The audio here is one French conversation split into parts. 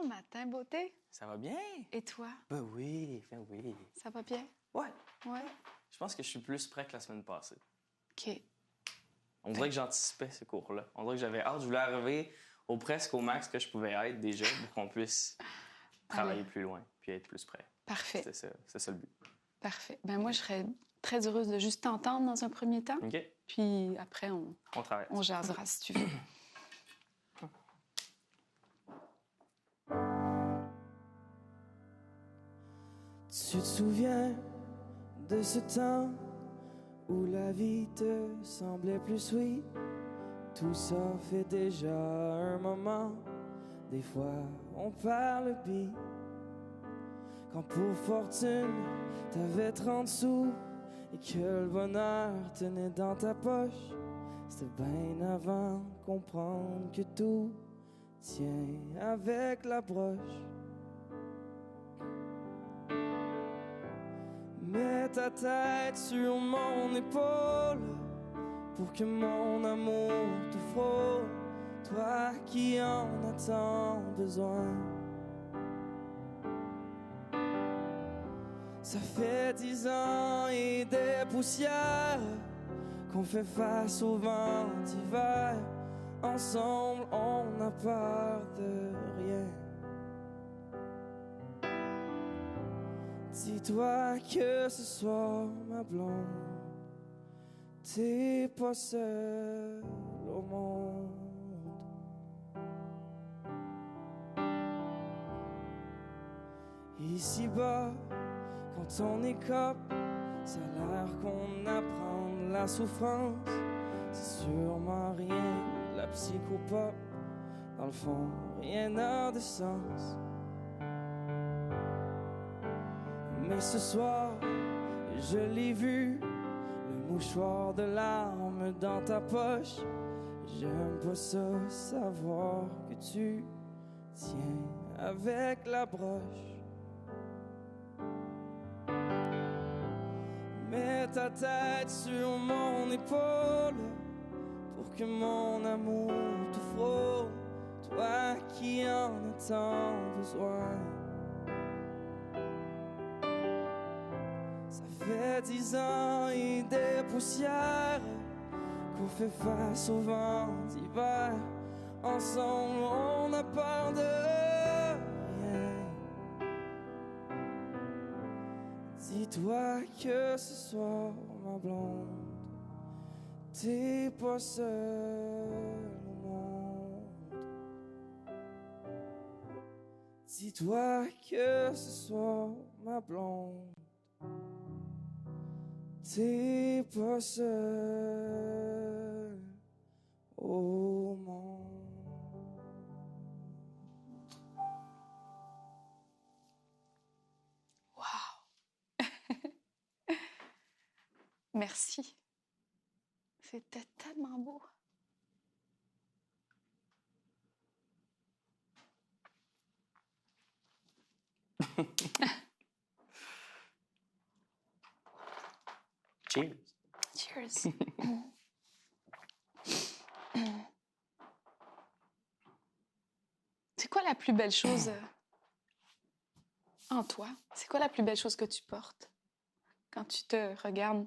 Bon matin, beauté. Ça va bien? Et toi? Ben oui, ben oui. Ça va bien? Ouais. Ouais. Je pense que je suis plus prêt que la semaine passée. OK. On dirait que j'anticipais ce cours-là. On dirait que j'avais hâte. Je voulais arriver presque au max que je pouvais être déjà pour qu'on puisse travailler plus loin puis être plus prêt. Parfait. C'est ça le but. Parfait. Ben moi, je serais très heureuse de juste t'entendre dans un premier temps. OK? Puis après, on travaille. on jasera si tu veux. Tu te souviens de ce temps où la vie te semblait plus sweet? Tout ça fait déjà un moment. Des fois, on perd le beat. Quand pour fortune, t'avais 30 sous et que le bonheur tenait dans ta poche. C'était bien avant de comprendre que tout tient avec la broche. Mets ta tête sur mon épaule pour que mon amour te frôle, toi qui en as tant besoin. Ça fait 10 ans et des poussières qu'on fait face au vent d'hiver. Ensemble, on n'a peur de rien. Dis-toi que ce soir, ma blonde, t'es pas seule au monde. Ici-bas, quand on écope, ça a l'air qu'on apprend de la souffrance. C'est sûrement rien, la psychopop. Dans le fond, rien n'a de sens. Mais ce soir, je l'ai vu, le mouchoir de larmes dans ta poche. J'aime pas ça, savoir que tu tiens avec la broche. Mets ta tête sur mon épaule pour que mon amour te frôle, toi qui en as tant besoin. Ça fait 10 ans et des poussières qu'on fait face au vent d'hiver. Ensemble, on n'a peur de rien. Dis-toi que ce soir, ma blonde, t'es pas seule au monde. Dis-toi que ce soir, ma blonde, t'es pas seule au monde. Wow! Merci. C'était tellement beau. Cheers. Cheers. C'est quoi la plus belle chose en toi? C'est quoi la plus belle chose que tu portes quand tu te regardes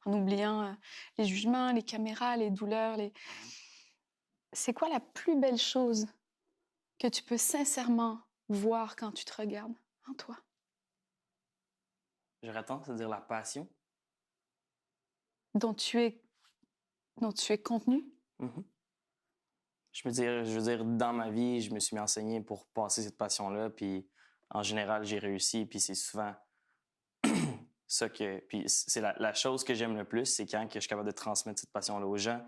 en oubliant les jugements, les caméras, les douleurs? C'est quoi la plus belle chose que tu peux sincèrement voir quand tu te regardes en toi? J'aurais tendance à dire la passion. Dont tu es contenu? Mm-hmm. Je veux dire, dans ma vie, je me suis mis à enseigner pour passer cette passion-là, puis en général, j'ai réussi, puis c'est souvent ça que... Puis c'est la chose que j'aime le plus, c'est quand que je suis capable de transmettre cette passion-là aux gens,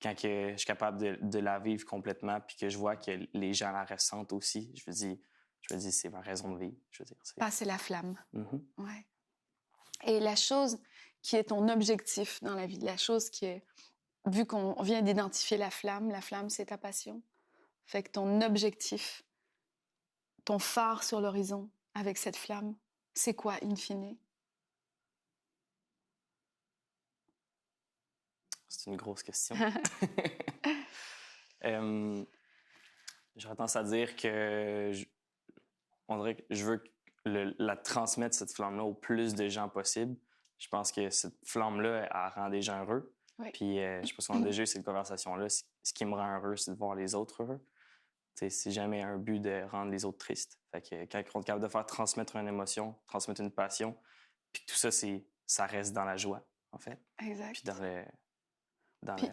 quand que je suis capable de la vivre complètement, puis que je vois que les gens la ressentent aussi. Je me dis c'est ma raison de vivre. Je veux dire, Passer la flamme. Mm-hmm. Ouais. Et la chose qui est ton objectif dans la vie, la chose qui est... Vu qu'on vient d'identifier la flamme, c'est ta passion. Fait que ton objectif, ton phare sur l'horizon avec cette flamme, c'est quoi, in fine? C'est une grosse question. J'aurais tendance à dire que on dirait que je veux la transmettre, cette flamme-là, au plus de gens possible. Je pense que cette flamme-là, elle rend des gens heureux. Oui. Puis, je pense qu'on a déjà eu cette conversation-là. Ce qui me rend heureux, c'est de voir les autres heureux. C'est jamais un but de rendre les autres tristes. Fait que quand on est capable de faire transmettre une émotion, transmettre une passion, puis tout ça, ça reste dans la joie, en fait. Exact. Puis dans le...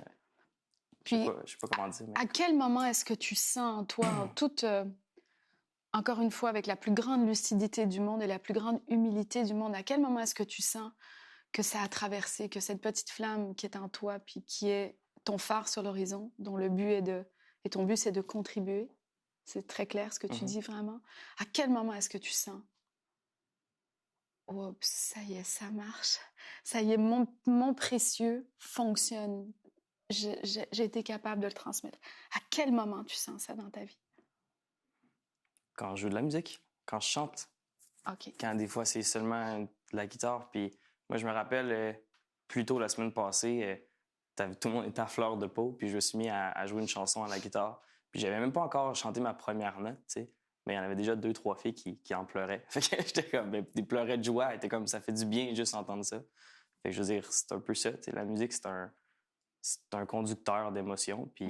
Puis, je sais pas comment dire, mais... À quel moment est-ce que tu sens en toi, en toute... encore une fois, avec la plus grande lucidité du monde et la plus grande humilité du monde, à quel moment est-ce que tu sens que ça a traversé, que cette petite flamme qui est en toi, puis qui est ton phare sur l'horizon, dont le but est de... Et ton but, c'est de contribuer. C'est très clair ce que tu dis vraiment. À quel moment est-ce que tu sens? Oh, ça y est, ça marche. Ça y est, mon précieux fonctionne. J'ai été capable de le transmettre. À quel moment tu sens ça dans ta vie? Quand je joue de la musique, quand je chante. OK. Quand des fois, c'est seulement de la guitare. Puis moi, je me rappelle, plus tôt la semaine passée, tout le monde était à fleur de peau, puis je me suis mis à jouer une chanson à la guitare. Puis j'avais même pas encore chanté ma première note, tu sais. Mais il y en avait déjà 2-3 filles qui en pleuraient. Fait que j'étais comme, des pleuraient de joie. Elles étaient comme, ça fait du bien juste entendre ça. Fait que je veux dire, c'est un peu ça, tu sais. La musique, c'est un conducteur d'émotions. Puis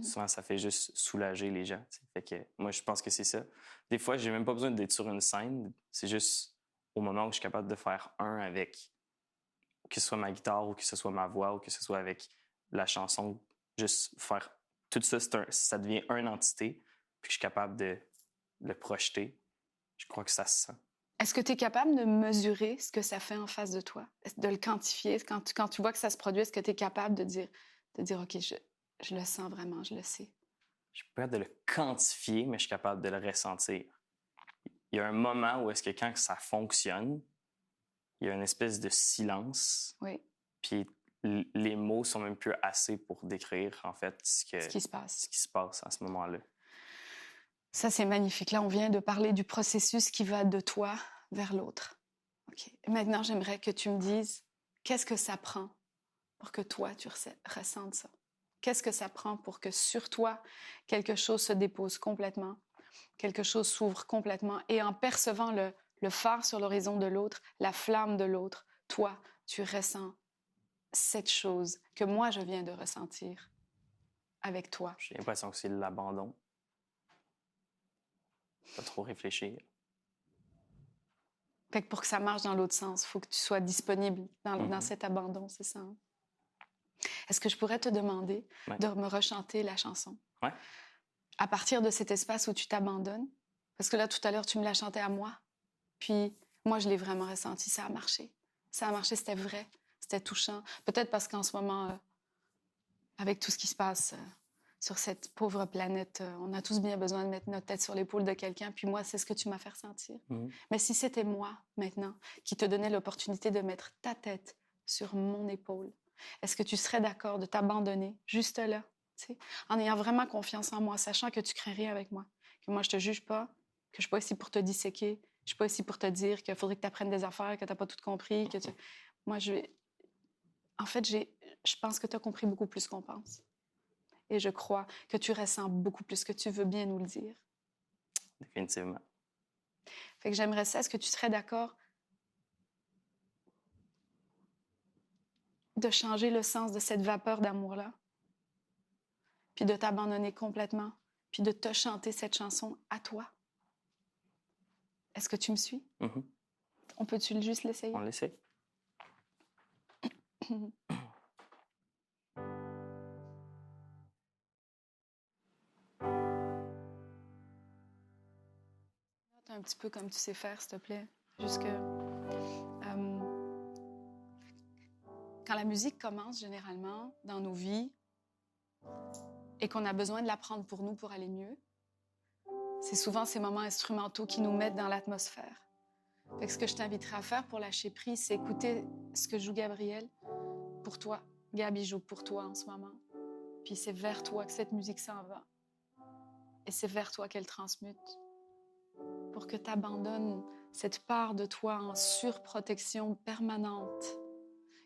souvent, ça fait juste soulager les gens, tu sais. Fait que moi, je pense que c'est ça. Des fois, j'ai même pas besoin d'être sur une scène. C'est juste au moment où je suis capable de faire un avec, que ce soit ma guitare ou que ce soit ma voix ou que ce soit avec la chanson, juste faire tout ça, ça devient une entité, puis que je suis capable de le projeter. Je crois que ça se sent. Est-ce que tu es capable de mesurer ce que ça fait en face de toi, de le quantifier? Quand tu vois que ça se produit, est-ce que tu es capable de dire OK, je le sens vraiment, je le sais? Je suis pas capable de le quantifier, mais je suis capable de le ressentir. Il y a un moment où est-ce que quand ça fonctionne, il y a une espèce de silence. Oui. Puis les mots sont même plus assez pour décrire, en fait, ce qui se passe à ce moment-là. Ça, c'est magnifique. Là, on vient de parler du processus qui va de toi vers l'autre. OK. Maintenant, j'aimerais que tu me dises, qu'est-ce que ça prend pour que toi, tu ressentes ça? Qu'est-ce que ça prend pour que sur toi, quelque chose se dépose complètement, quelque chose s'ouvre complètement, et en percevant le phare sur l'horizon de l'autre, la flamme de l'autre, toi, tu ressens cette chose que moi, je viens de ressentir avec toi. J'ai l'impression que c'est l'abandon. Pas trop réfléchir. Fait que pour que ça marche dans l'autre sens, il faut que tu sois disponible dans cet abandon, c'est ça? Hein? Est-ce que je pourrais te demander de me rechanter la chanson? Ouais. À partir de cet espace où tu t'abandonnes? Parce que là, tout à l'heure, tu me l'as chanté à moi. Puis moi, je l'ai vraiment ressenti. Ça a marché. Ça a marché, c'était vrai. C'était touchant. Peut-être parce qu'en ce moment, avec tout ce qui se passe sur cette pauvre planète, on a tous bien besoin de mettre notre tête sur l'épaule de quelqu'un. Puis moi, c'est ce que tu m'as fait ressentir. Mais si c'était moi, maintenant, qui te donnais l'opportunité de mettre ta tête sur mon épaule, est-ce que tu serais d'accord de t'abandonner juste là, t'sais, en ayant vraiment confiance en moi, sachant que tu crains rien avec moi, que moi, je te juge pas, que je suis pas ici pour te disséquer, je suis pas ici pour te dire qu'il faudrait que tu apprennes des affaires, que tu n'as pas tout compris, que tu... Moi, en fait, je pense que tu as compris beaucoup plus qu'on pense. Et je crois que tu ressens beaucoup plus, que tu veux bien nous le dire. Définitivement. Fait que j'aimerais ça. Est-ce que tu serais d'accord de changer le sens de cette vapeur d'amour-là, puis de t'abandonner complètement, puis de te chanter cette chanson à toi? Est-ce que tu me suis? On peut-tu juste l'essayer? On l'essaie. Un petit peu comme tu sais faire, s'il te plaît. Jusque... quand la musique commence, généralement, dans nos vies, et qu'on a besoin de la prendre pour nous pour aller mieux, c'est souvent ces moments instrumentaux qui nous mettent dans l'atmosphère. Fait que ce que je t'inviterai à faire pour lâcher prise, c'est écouter ce que joue Gabriel pour toi. Gabi joue pour toi en ce moment. Puis c'est vers toi que cette musique s'en va. Et c'est vers toi qu'elle transmute. Pour que tu abandonnes cette part de toi en surprotection permanente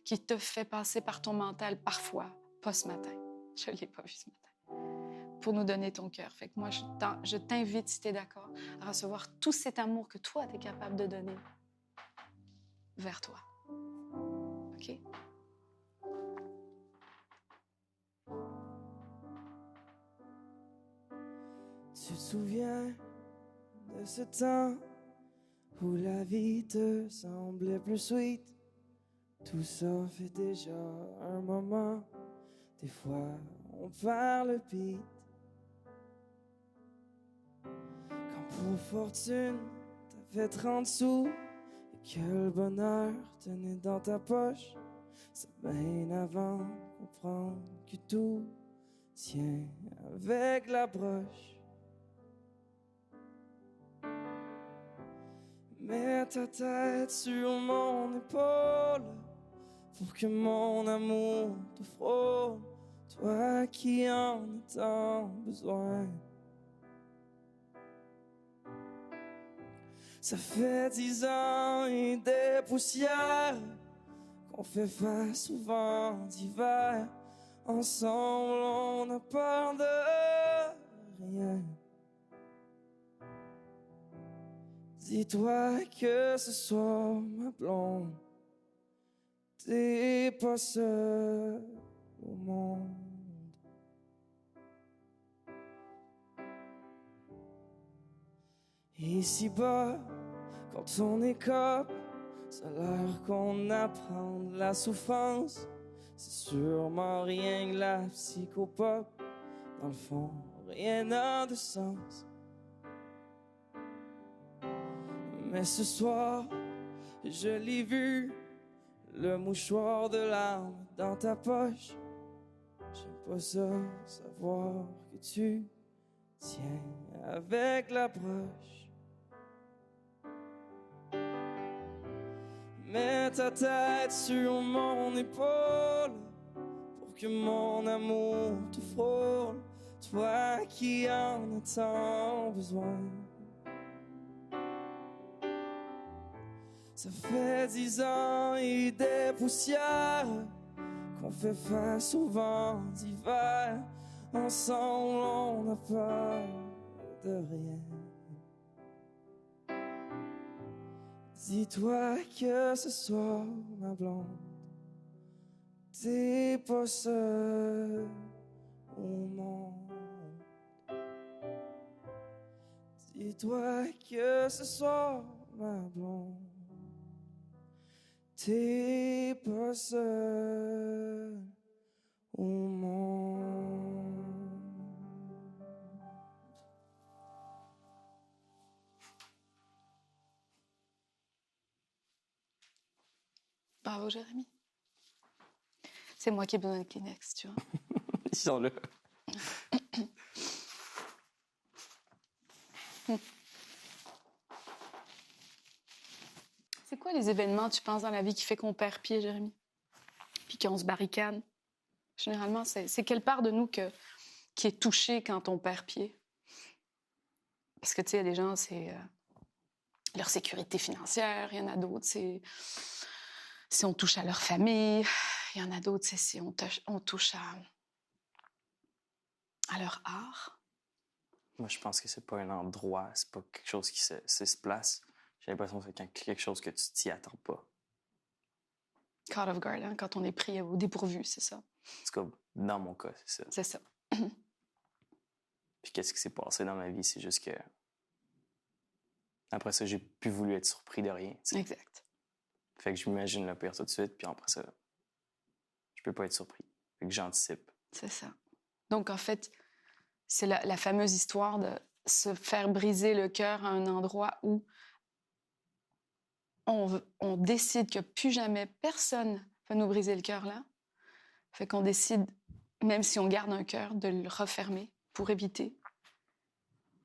qui te fait passer par ton mental parfois, pas ce matin. Je ne l'ai pas vu ce matin. pour nous donner ton cœur. Fait que moi, je t'invite, si tu es d'accord, à recevoir tout cet amour que toi, tu es capable de donner vers toi. OK? Tu te souviens de ce temps où la vie te semblait plus sweet? Tout ça fait déjà un moment. Des fois, on perd le beat. Quand pour fortune, t'avais 30 sous et que le bonheur tenait dans ta poche, c'est bien avant de comprendre que tout tient avec la broche. Mets ta tête sur mon épaule pour que mon amour te frôle, toi qui en as tant besoin. Ça fait 10 ans et des poussières qu'on fait face au vent d'hiver. Ensemble, on n'a peur de rien. Dis-toi que ce soir, ma blonde, t'es pas seule au monde. Et ici-bas, quand on écope, ça a l'air qu'on apprend de la souffrance. C'est sûrement rien que la psychopop. Dans le fond, rien n'a de sens. Mais ce soir, je l'ai vu, le mouchoir de larmes dans ta poche. J'aime pas ça, savoir que tu tiens avec la broche. Mets ta tête sur mon épaule pour que mon amour te frôle, toi qui en as tant besoin. Ça fait 10 ans et des poussières qu'on fait face au vent d'hiver. Ensemble, on n'a peur de rien. Dis-toi que ce soir, ma blonde, t'es pas seule au monde. Dis-toi que ce soir, ma blonde, t'es pas seul au monde. Bravo, Jérémy. C'est moi qui ai besoin de Kleenex, tu vois. Ils sont là. C'est quoi les événements, tu penses, dans la vie qui fait qu'on perd pied, Jérémy? Puis qu'on se barricade? Généralement, c'est quelle part de nous qui est touchée quand on perd pied? Parce que, tu sais, il y a des gens, c'est leur sécurité financière. Il y en a d'autres, c'est si on touche à leur famille. Il y en a d'autres, c'est si on touche à leur art. Moi, je pense que c'est pas un endroit, c'est pas quelque chose qui se place. J'ai l'impression que c'est quelque chose que tu t'y attends pas. Caught off guard, hein, quand on est pris au dépourvu, c'est ça. En tout cas, dans mon cas, c'est ça. C'est ça. Puis qu'est-ce qui s'est passé dans ma vie, c'est juste que... Après ça, j'ai plus voulu être surpris de rien. T'sais. Exact. Fait que je m'imagine le pire tout de suite, puis après ça, je peux pas être surpris. Fait que j'anticipe. C'est ça. Donc, en fait, c'est la fameuse histoire de se faire briser le cœur à un endroit où on décide que plus jamais personne va nous briser le cœur là. Fait qu'on décide, même si on garde un cœur, de le refermer pour éviter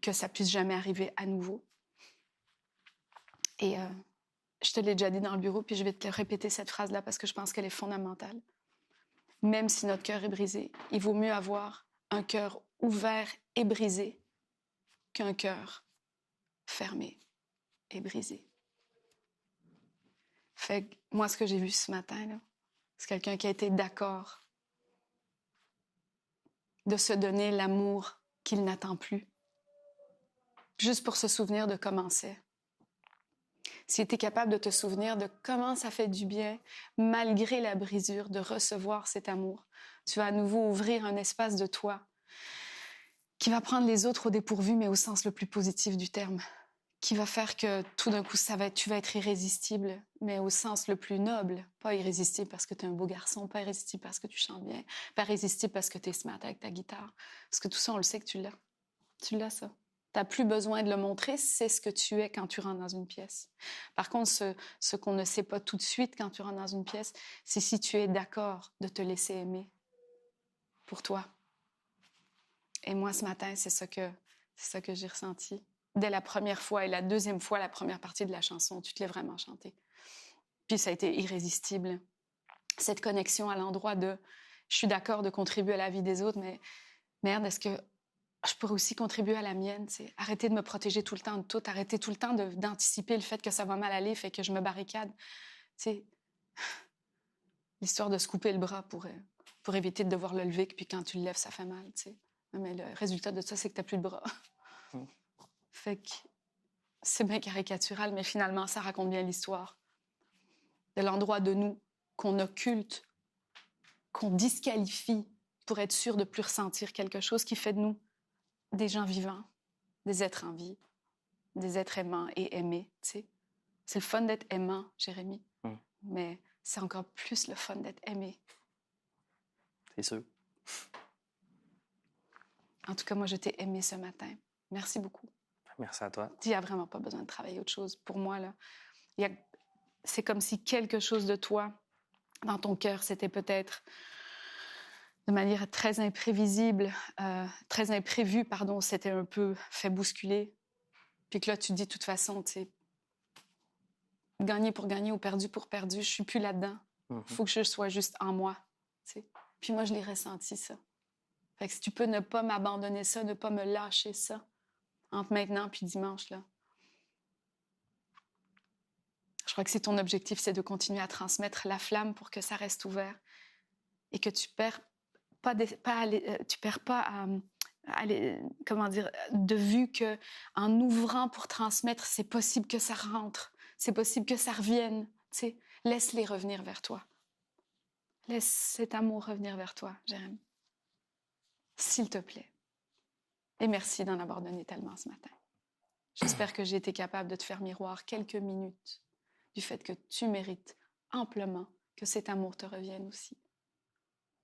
que ça puisse jamais arriver à nouveau. Et je te l'ai déjà dit dans le bureau, puis je vais te répéter cette phrase-là parce que je pense qu'elle est fondamentale. Même si notre cœur est brisé, il vaut mieux avoir un cœur ouvert et brisé qu'un cœur fermé et brisé. Fait que moi, ce que j'ai vu ce matin, là, c'est quelqu'un qui a été d'accord de se donner l'amour qu'il n'attend plus. Juste pour se souvenir de comment c'est. Si tu es capable de te souvenir de comment ça fait du bien, malgré la brisure, de recevoir cet amour, tu vas à nouveau ouvrir un espace de toi qui va prendre les autres au dépourvu, mais au sens le plus positif du terme, qui va faire que tout d'un coup, tu vas être irrésistible, mais au sens le plus noble. Pas irrésistible parce que tu es un beau garçon, pas irrésistible parce que tu chantes bien, pas irrésistible parce que tu es smart avec ta guitare. Parce que tout ça, on le sait que tu l'as. Tu l'as, ça. Tu n'as plus besoin de le montrer, c'est ce que tu es quand tu rentres dans une pièce. Par contre, ce qu'on ne sait pas tout de suite quand tu rentres dans une pièce, c'est si tu es d'accord de te laisser aimer pour toi. Et moi, ce matin, c'est ça que j'ai ressenti. Dès la première fois et la deuxième fois, la première partie de la chanson, tu te l'es vraiment chantée. Puis ça a été irrésistible. Cette connexion à l'endroit de « je suis d'accord de contribuer à la vie des autres, mais merde, est-ce que je pourrais aussi contribuer à la mienne, t'sais. Arrêter de me protéger tout le temps de tout, arrêter tout le temps d'anticiper le fait que ça va mal aller, fait que je me barricade. T'sais, l'histoire de se couper le bras pour éviter de devoir le lever, puis quand tu le lèves, ça fait mal. T'sais. Mais le résultat de ça, c'est que tu n'as plus de bras. Fait que c'est bien caricatural, mais finalement, ça raconte bien l'histoire de l'endroit de nous qu'on occulte, qu'on disqualifie pour être sûr de plus ressentir quelque chose qui fait de nous des gens vivants, des êtres en vie, des êtres aimants et aimés, tu sais. C'est le fun d'être aimant, Jérémy, mais c'est encore plus le fun d'être aimé. C'est sûr. En tout cas, moi, je t'ai aimé ce matin. Merci beaucoup. Merci à toi. Il n'y a vraiment pas besoin de travailler autre chose. Pour moi, là, c'est comme si quelque chose de toi, dans ton cœur, c'était peut-être de manière très imprévisible, très imprévue, pardon, c'était un peu fait bousculer. Puis que là, tu te dis, de toute façon, tu sais, gagner pour gagner ou perdu pour perdu, je suis plus là-dedans. Faut que je sois juste en moi, tu sais. Puis moi, je l'ai ressenti, ça. Fait que si tu peux ne pas m'abandonner ça, ne pas me lâcher ça, entre maintenant puis dimanche, là. Je crois que si ton objectif, c'est de continuer à transmettre la flamme pour que ça reste ouvert et que tu perds pas comment dire, de vue que en ouvrant pour transmettre, c'est possible que ça rentre, c'est possible que ça revienne. Tu sais, laisse-les revenir vers toi. Laisse cet amour revenir vers toi, Jérémy. S'il te plaît. Et merci d'en avoir donné tellement ce matin. J'espère que j'ai été capable de te faire miroir quelques minutes du fait que tu mérites amplement que cet amour te revienne aussi.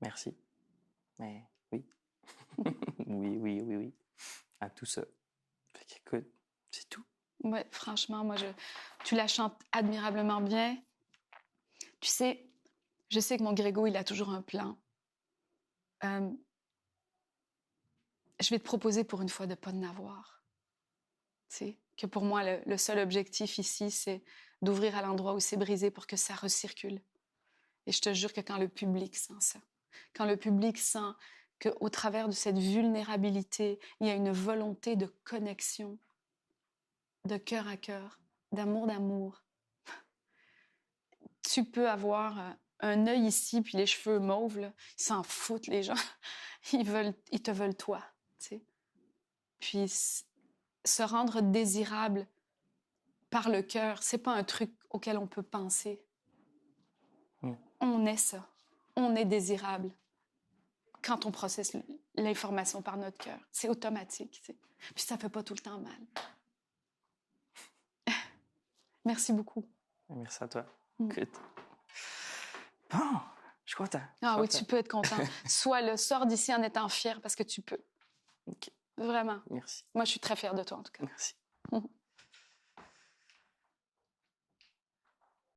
Merci. Mais oui. oui. À tout ça. Fait qu'écoute, c'est tout. Ouais, franchement, moi, tu la chantes admirablement bien. Tu sais, je sais que mon Grégo, il a toujours un plan. Je vais te proposer pour une fois de ne pas en avoir. Tu sais, que pour moi, le seul objectif ici, c'est d'ouvrir à l'endroit où c'est brisé pour que ça recircule. Et je te jure que quand le public sent ça, quand le public sent qu'au travers de cette vulnérabilité, il y a une volonté de connexion, de cœur à cœur, d'amour, tu peux avoir un œil ici, puis les cheveux mauves, là, ils s'en foutent, les gens. Ils te veulent toi, tu sais. Puis se rendre désirable par le cœur, c'est pas un truc auquel on peut penser. On est ça. On est désirable quand on processe l'information par notre cœur. C'est automatique, tu sais. Puis ça fait pas tout le temps mal. Merci beaucoup. Merci à toi. Good. Bon, je suis content. Ah oui, tu peux être content. Sors d'ici en étant fier parce que tu peux. OK. Vraiment. Merci. Moi, je suis très fière de toi, en tout cas. Merci.